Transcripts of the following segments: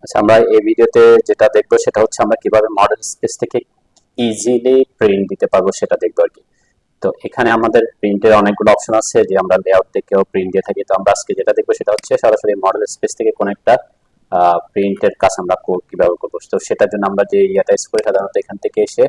আচ্ছা, আমরা এই ভিডিওতে যেটা দেখবো সেটা হচ্ছে আমরা কিভাবে মডেল স্পেস থেকে ইজিলি প্রিন্ট দিতে পারবো সেটা দেখবো আর কি। তো এখানে আমাদের প্রিন্টের অনেকগুলো অপশন আছে যে আমরা লেআউট থেকেও প্রিন্ট দিয়ে থাকি। তো আমরা আজকে যেটা দেখবো সেটা হচ্ছে সরাসরি মডেল স্পেস থেকে কোনো একটা প্রিন্টের কাজ আমরা কিভাবে করবো। তো সেটার জন্য আমরা যে ইয়াটা ইউজ করি সাধারণত এখান থেকে এসে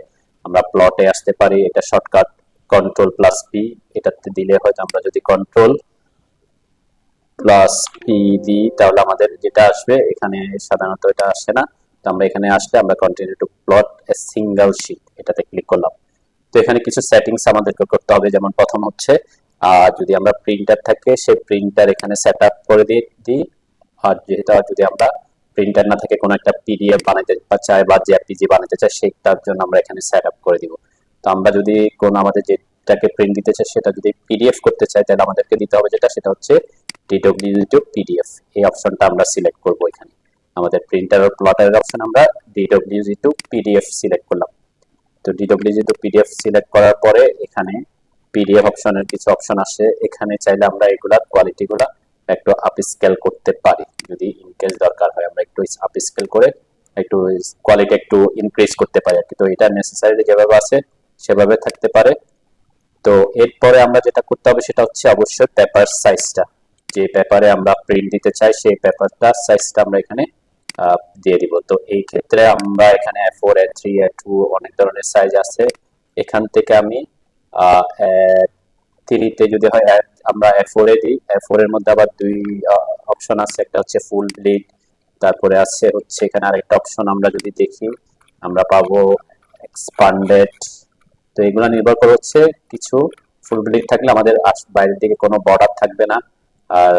আমরা প্লটে আসতে পারি। এটা শর্টকাট Ctrl+P, এটাতে দিলে হয়তো আমরা যদি Ctrl+P দিই তাহলে আমাদের যেটা আসবে এখানে সাধারণত এটা আসে না। তো আমরা এখানে আসলে আমরা continue to plot a single sheet এটাতে ক্লিক করলাম। তো এখানে কিছু সেটিংস আমাদেরকে করতে হবে, যেমন প্রথম হচ্ছে যদি আমরা প্রিন্টার থাকে সেই প্রিন্টার এখানে সেট আপ করে দিই। আর যেহেতু যদি আমরা প্রিন্টার না থাকে কোনো একটা পিডিএফ বানাতে চাই বা জেপিজি বানাতে চাই সেটার জন্য আমরা এখানে সেট আপ করে দিব। তো আমরা যদি কোনো আমাদের যেটাকে প্রিন্ট দিতে চাই সেটা যদি পিডিএফ করতে চাই তাহলে আমাদেরকে দিতে হবে সেটা হচ্ছে ডিডব্লিউজি টু পিডিএফ। এই অপশনটা আমরা সিলেক্ট করব। এখানে আমাদের প্রিন্টার ও প্লটারের অপশন আমরা ডিডব্লিউজি টু পিডিএফ সিলেক্ট করলাম। তো ডিডব্লিউজি টু পিডিএফ সিলেক্ট করার পরে এখানে পিডিএফ অপশনের কিছু অপশন আসে। এখানে চাইলে আমরা এগুলা কোয়ালিটিগুলা একটু আপ স্কেল করতে পারি, যদি ইনকেস দরকার হয় আমরা একটু আপ স্কেল করে একটু কোয়ালিটি একটু ইনক্রিজ করতে পারি আর কি। তো এটা নেসেসারি যেভাবে আছে সেভাবে থাকতে পারে। তো এরপরে আমরা যেটা করতে হবে সেটা হচ্ছে অবশ্যই পেপার সাইজটা, যে পেপারে আমরা প্রিন্ট দিতে চাই সেই পেপারটা সাইজটা আমরা এখানে দিয়ে দিব। তো এই ক্ষেত্রে আমরা এখানে A4 A3 A2 অনেক ধরনের সাইজ আছে। এখান থেকে আমি A3 তে যদি হয় আমরা A4 এ দিই। A4 এর মধ্যে আবার দুই অপশন আছে, একটা হচ্ছে ফুল ব্লিড, তারপরে আছে হচ্ছে এখানে আরেকটা অপশন আমরা যদি দেখি আমরা পাবো এক্সপান্ডেড। তো এগুলো নির্ভর করে হচ্ছে কিছু ফুল ব্লিড থাকলে আমাদের বাইরের দিকে কোনো বর্ডার থাকবে না, আর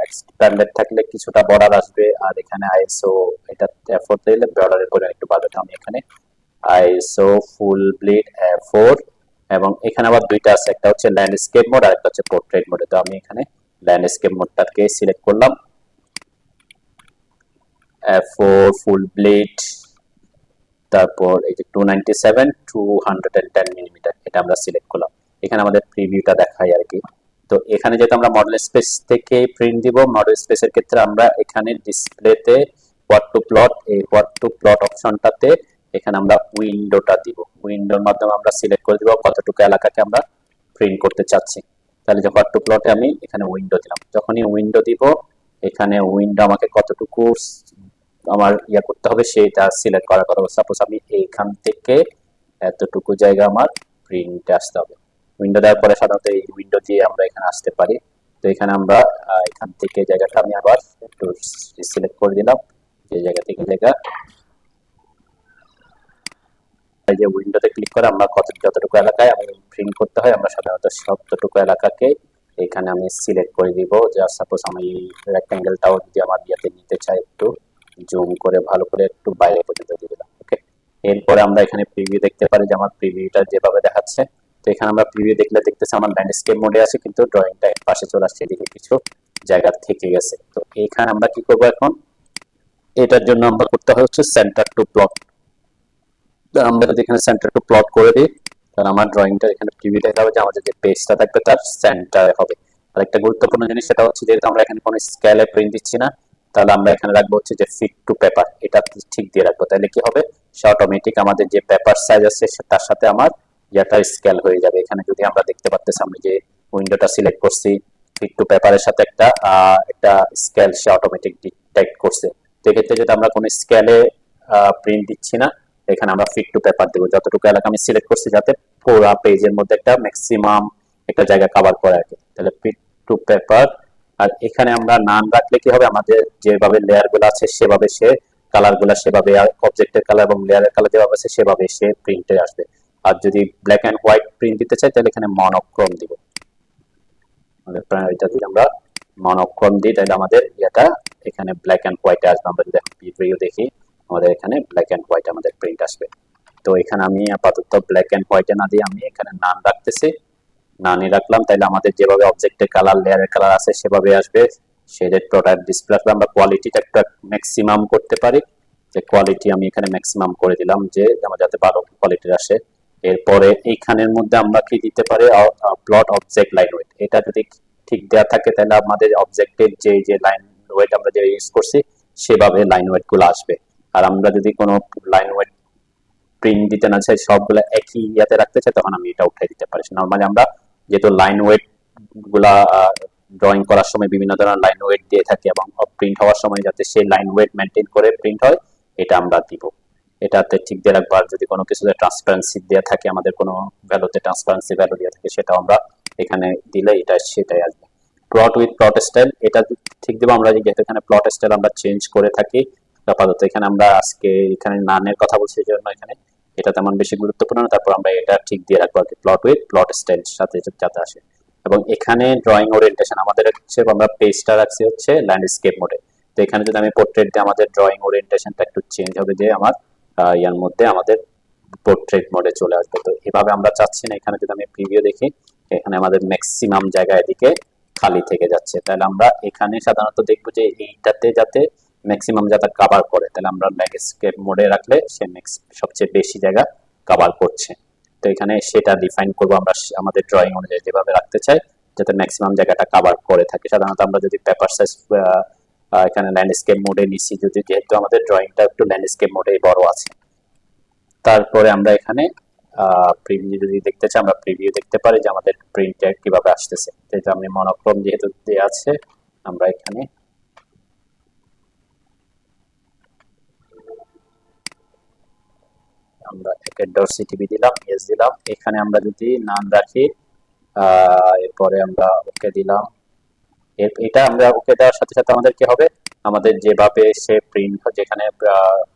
এক্সপ্যান্ডেড থাকলে কিছুটা বর্ডার আসবে। আর এখানে আইএসও এটা A4 দিলে বর্ডারের পরিমাণ একটু বাড়বে। আমি এখানে আইএসও ফুল ব্লিড A4, এবং এখানে আবার দুইটা আছে, একটা হচ্ছে ল্যান্ডস্কেপ মোড আর একটা হচ্ছে পোর্ট্রেট মোড। তো আমি এখানে ল্যান্ডস্কেপ মোডটাকে সিলেক্ট করলাম। A4 ফুল ব্লিড, তারপর এই যে 297 210 মিলিমিটার এটা আমরা সিলেক্ট করলাম। এখানে আমাদের প্রিভিউটা দেখায় আর কি। তো এখানে যেহেতু আমরা মডেল স্পেস থেকে প্রিন্ট দিব, মডেল স্পেসের ক্ষেত্রে আমরা এখানে ডিসপ্লেতে হোয়াট টু প্লট, এই হোয়াট টু প্লট অপশনটাতে এখানে আমরা উইন্ডোটা দিব। উইন্ডোর মাধ্যমে আমরা সিলেক্ট করে দিব কতটুকু এলাকাকে আমরা প্রিন্ট করতে চাচ্ছি। তাহলে যে হোয়াট টু প্লটে আমি এখানে উইন্ডো দিলাম। যখনই উইন্ডো দিব এখানে উইন্ডো আমাকে কতটুকু আমার করতে হবে সেটা সিলেক্ট করার কথা। সাপোজ আমি এইখান থেকে এতটুকু জায়গা আমার প্রিন্টে আসতে হবে। উইন্ডো দেওয়ার পরে সাধারণত এই উইন্ডো দিয়ে আমরা এখানে আসতে পারি। তো এখানে আমরা এখান থেকে জায়গাটা আমি আবার একটু সিলেক্ট করে দিলাম, যে জায়গা থেকে জায়গা এই যে উইন্ডোতে ক্লিক করে আমরা যতটুকু এলাকায় আমি প্রিন্ট করতে হয় আমরা সাধারণত সবটুকু এলাকাকে এখানে আমি সিলেক্ট করে দিব। যা সাপোজ আমি রেক্ট্যাঙ্গেলটাও যদি আমার ইয়াতে নিতে চাই একটু জুম করে ভালো করে একটু বাইরে পর্যন্ত দিয়ে দিলাম। ওকে, এরপরে আমরা এখানে প্রিভিউ দেখতে পারি যে আমার প্রিভিউটা যেভাবে দেখাচ্ছে। তো এখানে আমরা প্রিভিউ দেখলে দেখতেছি আমার ল্যান্ডস্কেপ মোডে আছে কিন্তু ড্রয়িংটা এক পাশে চলে আসছে, এদিকে কিছু জায়গা থেকে গেছে। তো এখানে আমরা কি করব এখন, এটার জন্য আমরা করতে হচ্ছে সেন্টার টু প্লট। আমরা যদি এখানে সেন্টার টু প্লট করে দিই তাহলে আমার ড্রয়িংটা এখানে প্রিভিউ দেখা হবে যে আমাদের যে পেজটা থাকবে তার সেন্টারে হবে। আর একটা গুরুত্বপূর্ণ জিনিস সেটা হচ্ছে যেহেতু আমরা এখানে কোনো স্কেলে প্রিন্ট দিচ্ছি না, তাহলে আমরা এখানে রাখবো হচ্ছে যে ফিট টু পেপার, এটা ঠিক দিয়ে রাখবো। তাহলে কি হবে, সে অটোমেটিক আমাদের যে পেপার সাইজ আছে তার সাথে আমার ইয়াটা স্কেল হয়ে যাবে। এখানে যদি আমরা দেখতে পাচ্ছি আমি যে উইন্ডোটা সিলেক্ট করছি ফিট টু পেপারের সাথে একটা স্কেল সে অটোমেটিক ডিটেক্ট করছে। তো এক্ষেত্রে যদি আমরা কোনো স্কেলে প্রিন্ট দিচ্ছি না, এখানে আমরা ফিট টু পেপার দেবো, যতটুকু এলাকা আমি সিলেক্ট করছি যাতে পুরো পেজের মধ্যে একটা ম্যাক্সিমাম একটা জায়গা কভার করে আর কি। তাহলে ফিট টু পেপার। আর এখানে আমরা নাম রাখলে কি হবে, আমাদের যেভাবে লেয়ার গুলো আছে সেভাবে সে কালার গুলা সেভাবে, অবজেক্টের কালার এবং লেয়ারের কালার যেভাবে আছে সেভাবে সে প্রিন্টে আসবে। আর যদি ব্ল্যাক এন্ড হোয়াইট প্রিন্ট দিতে চাই তাহলে এখানে মনোক্রোম দিব। এটা যদি আমরা মনোক্রোম দিই তাহলে আমাদের এটা এখানে ব্ল্যাক এন্ড হোয়াইট আসবে। আমরা যদি প্রিভিউ দেখি আমাদের এখানে ব্ল্যাক এন্ড হোয়াইট আমাদের প্রিন্ট আসবে। তো এখানে আমি আপাতত ব্ল্যাক এন্ড হোয়াইটে না দিয়ে আমি এখানে নাম রাখতেছি, নানই রাখলাম। তাইলে আমাদের যেভাবে অবজেক্টের কালার লেয়ারের কালার আছে সেভাবে আসবে। শেডেড প্রোডাক্ট ডিসপ্লে আসবে। আমরা কোয়ালিটিটা একটা ম্যাক্সিমাম করতে পারি, যে কোয়ালিটি আমি এখানে ম্যাক্সিমাম করে দিলাম যে আমার যাতে ভালো কোয়ালিটির আসে। এরপরে এইখানের মধ্যে আমরা কি দিতে পারি, প্লট অবজেক্ট লাইন ওয়েট, এটা যদি ঠিক দেওয়া থাকে তাহলে আমাদের অবজেক্টের যে লাইন ওয়েট আমরা যে ইউজ করছি সেভাবে লাইন ওয়েট গুলো আসবে। আর আমরা যদি কোনো লাইন ওয়েট প্রিন্ট দিতে না চাই, সবগুলো একই ইয়াতে রাখতে চাই, তখন আমি এটা উঠে দিতে পারি। নর্মালি আমরা যেহেতু লাইন ওয়েট গুলা ড্রয়িং করার সময় বিভিন্ন ধরনের লাইন ওয়েট দিয়ে থাকি, এবং প্রিন্ট হওয়ার সময় যাতে সেই লাইন ওয়েট মেনটেন করে প্রিন্ট হয়, এটা আমরা দিব। এটাতে ঠিক দিয়ে রাখবো। আর যদি কোনো কিছুতে ট্রান্সপারেন্সি দেওয়া থাকে, আমাদের কোনো ভ্যালুতে ট্রান্সপারেন্সি ভ্যালু দেওয়া থাকে, সেটাও আমরা এখানে দিলে এটা সেটাই আসবে। প্লট উইথ প্লট স্টাইল, এটা ঠিক দেবো আমরা, যেহেতু এখানে প্লট স্টাইল আমরা চেঞ্জ করে থাকি আপাতত। এখানে আমরা আজকে এখানে নানের কথা বলছি, এই জন্য এখানে এটা তেমন বেশি গুরুত্বপূর্ণ না। তারপর আমরা এটা ঠিক দিয়ে রাখবো আর কি, প্লট উইথ প্লট স্টাইল সাথে যাতে আসে। এবং এখানে ড্রয়িং ওরিয়েন্টেশন আমাদের হচ্ছে, আমরা পেজটা রাখছি হচ্ছে ল্যান্ডস্কেপ মোডে। তো এখানে যদি আমি পোর্ট্রেট দিই, আমাদের ড্রয়িং ওরিয়েন্টেশনটা একটু চেঞ্জ হবে, যে আমার ইয়ার মধ্যে আমাদের পোর্ট্রেট মোডে চলে আসবে। তো এভাবে আমরা চাচ্ছি না। এখানে যদি আমি প্রিভিউ দেখি, এখানে আমাদের ম্যাক্সিমাম জায়গা এদিকে খালি থেকে যাচ্ছে। তাহলে আমরা এখানে সাধারণত দেখবো যে এইটাতে যাতে ম্যাক্সিমাম জায়গা কভার করে, তাহলে আমরা ল্যান্ডস্কেপ মোডে রাখলে সে সবচেয়ে বেশি জায়গা কভার করছে। তো এখানে সেটা ডিফাইন করবো আমরা আমাদের ড্রয়িং অনুযায়ী, যেভাবে রাখতে চাই যাতে ম্যাক্সিমাম জায়গাটা কভার করে থাকে। সাধারণত আমরা যদি পেপার সাইজ এখানে ল্যান্ডস্কেপ মোডে নিচ্ছি, যদি যেহেতু আমাদের ড্রয়িংটা একটু ল্যান্ডস্কেপ মোডেই বড় আছে। তারপরে আমরা এখানে প্রিভিউ যদি দেখতে চাই, আমরা প্রিভিউ দেখতে পারি যে আমাদের প্রিন্টটা কিভাবে আসতেছে। যেহেতু আমি মনোক্রোম যেহেতু দেওয়া আছে, আমরা এখানে আমরা $1.CTB দিলাম, ইয়েস দিলাম। এখানে আমরা যদি নাম রাখি, এরপরে আমরা ওকে দিলাম। এটা আমরা ওকে দেওয়ার সাথে সাথে আমাদের কি হবে, আমাদের যেভাবে সে প্রিন্ট, যেখানে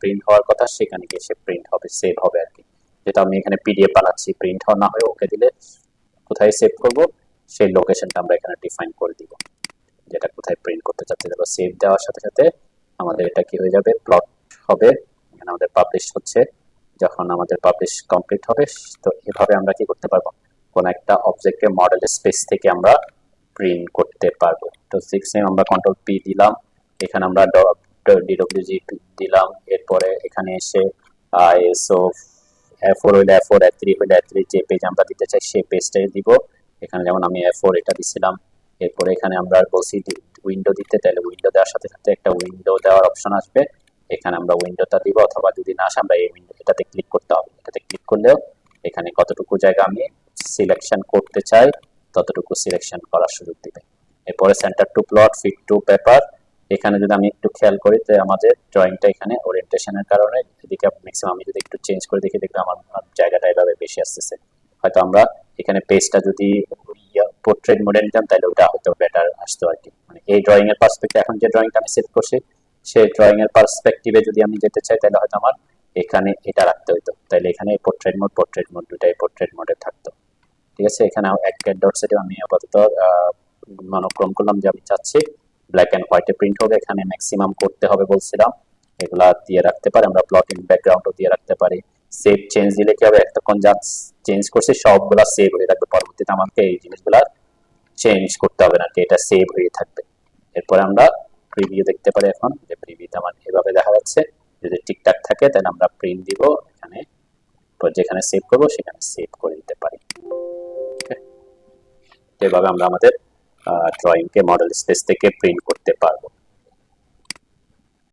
প্রিন্ট হওয়ার কথা সেখানে গিয়ে সে প্রিন্ট হবে, সেভ হবে আর কি। যেটা আমি এখানে পিডিএফ বানাচ্ছি, প্রিন্ট হওয়া না হয়ে ওকে দিলে কোথায় সেভ করব, সেই লোকেশনটা আমরা এখানে ডিফাইন করে দিব, যেটা কোথায় প্রিন্ট করতে চাচ্ছি। তারপর সেভ দেওয়ার সাথে সাথে আমাদের এটা কি হয়ে যাবে, প্লট হবে। এখানে আমাদের পাবলিশ হচ্ছে, যখন আমাদের পাবলিশ কমপ্লিট হবে। তো এভাবে আমরা কি করতে পারবো, কোন একটা অবজেক্টের মডেল স্পেস থেকে আমরা প্রিন্ট করতে পারবো। তো 6 আমরা কন্ট্রোল পি দিলাম, এখানে আমরা ডিডব্লিউজি দিলাম। এরপরে এখানে এসে আইএসও F4 হইলে F4, F3 হইলে F3, যে পেজ আমরা দিতে চাই সেই পেজটাই দিব। এখানে যেমন আমি F4 এটা দিছিলাম। এরপরে এখানে আমরা বলছি উইন্ডো দিতে, তাহলে উইন্ডো দেওয়ার সাথে সাথে একটা উইন্ডো দেওয়ার অপশন আসবে, এখানে আমরা উইন্ডোটা দিব। অথবা যদি না আসে, আমরা এই উইন্ডো এটাতে ক্লিক করতে হবে। এটাতে ক্লিক করলেও এখানে কতটুকু জায়গা আমি সিলেকশন করতে চাই ততটুকু সিলেকশন করার সুযোগ দিবে। এরপরে centre to plot, fit to paper, এখানে যদি আমি একটু খেয়াল করি, তো আমাদের ড্রয়িংটা এখানে ওরিয়েন্টেশনের কারণে এদিকে ম্যাক্সিমাম, আমি যদি একটু চেঞ্জ করে দেখি, দেখবে আমার জায়গাটা এভাবে বেশি আসতেছে। হয়তো আমরা এখানে পেজটা যদি পোর্ট্রেট মোডে নিতাম, তাহলে ওটা হয়তো বেটার আসতো আর কি। মানে এই ড্রয়িং এর পার্সপেক্টিভ, এখন যে ড্রয়িংটা আমি সেভ করছি সেই ড্রয়িং এর পার্সপেক্টিভে যদি আমি যেতে চাই, তাহলে হয়তো আমার এখানে এটা রাখতে হইতো। তাহলে এখানে পোর্ট্রেট মোড দুটাই পোর্ট্রেট মোডে থাকতো। ঠিক আছে, এখানে এক ডট সেটে আমি আপাতত মনোক্রম করলাম যে আমি চাচ্ছি ব্ল্যাক এন্ড হোয়াইটে প্রিন্ট হবে। এখানে ম্যাক্সিমাম করতে হবে বলছিলাম, এগুলা দিয়ে রাখতে পারি। আমরা প্লটিং ব্যাকগ্রাউন্ডও দিয়ে রাখতে পারি। সেভ চেঞ্জ দিলে কি হবে, এতক্ষণ যা চেঞ্জ করছি সবগুলা সেভ হয়ে থাকবে, পরবর্তীতে আমাকে এই জিনিসগুলা চেঞ্জ করতে হবে না, এটা সেভ হয়ে থাকবে। এরপরে আমরা প্রিভিউ দেখতে পারি, এখন যে প্রিভিউতে আমার এভাবে দেখা যাচ্ছে। যদি ঠিকঠাক থাকে তাহলে আমরা প্রিন্ট দিব, এখানে যেখানে সেভ করবো সেখানে সেভ করে দিতে পারি। এভাবে আমরা আমাদের ড্রয়িংকে মডেল স্পেস থেকে প্রিন্ট করতে পারবো।